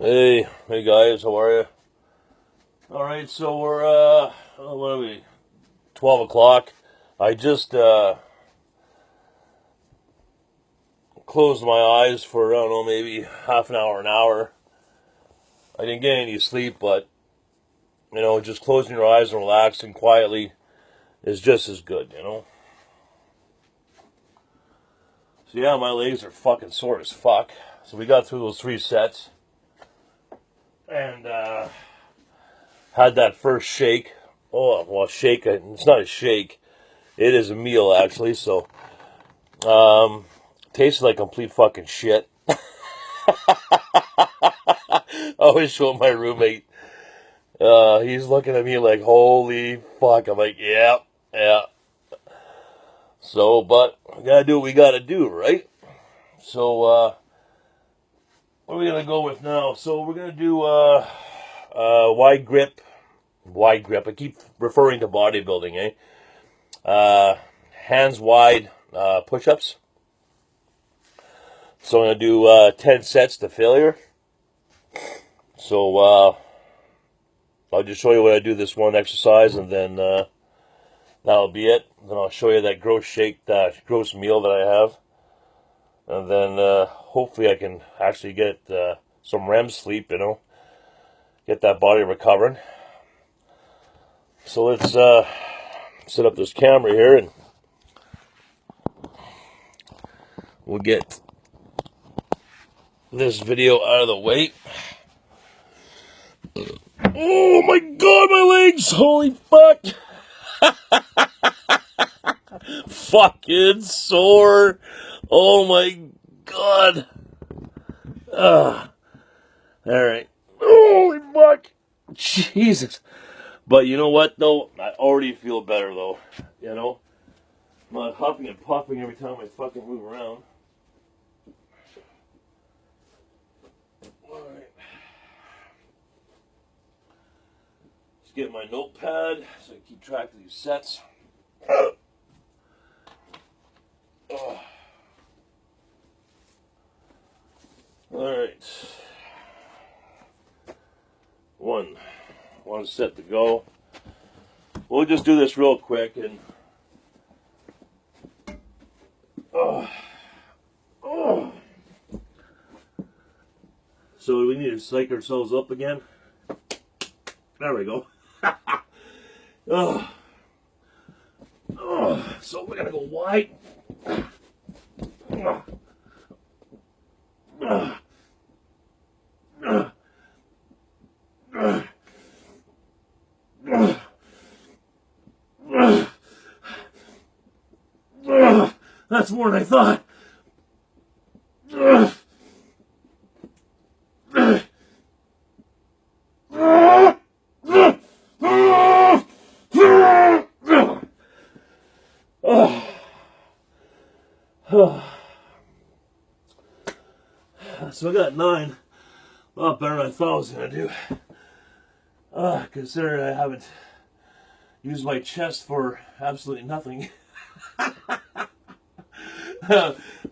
Hey guys, how are you? All right, so we're what are we? 12 o'clock. I just closed my eyes for I don't know, maybe half an hour. I didn't get any sleep, but just closing your eyes and relaxing quietly is just as good. So yeah, my legs are fucking sore as fuck. So we got through those 3 sets and had that first shake. Oh, well, shake. It's not a shake. It is a meal, actually. So, tasted like complete fucking shit. I always show my roommate. He's looking at me like, holy fuck. I'm like, yeah, yeah. So, but we gotta do what we gotta do, right? So, what are we gonna go with now? So, we're gonna do, wide grip. Wide grip. I keep referring to bodybuilding, hands wide, push-ups. So I'm going to do 10 sets to failure. So I'll just show you what I do this one exercise, and then that'll be it. Then I'll show you that gross shake, that gross meal that I have. And then hopefully I can actually get some REM sleep, get that body recovering. So let's set up this camera here, and we'll get this video out of the way. Oh my god, my legs! Holy fuck! Fucking sore! Oh my god! Alright. Holy fuck! Jesus! But you know what, though? I already feel better, though. I'm not huffing and puffing every time I fucking move around. Alright. Just get my notepad so I can keep track of these sets. Alright. One set to go. We'll just do this real quick and so we need to psych ourselves up again. There we go. So we're gonna go wide. That's more than I thought. So I got 9. A lot better than I thought I was going to do. Considering I haven't used my chest for absolutely nothing.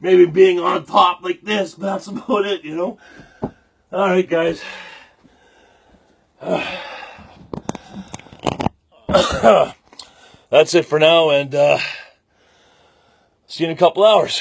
Maybe being on top like this, but that's about it, Alright, guys. That's it for now, and see you in a couple hours.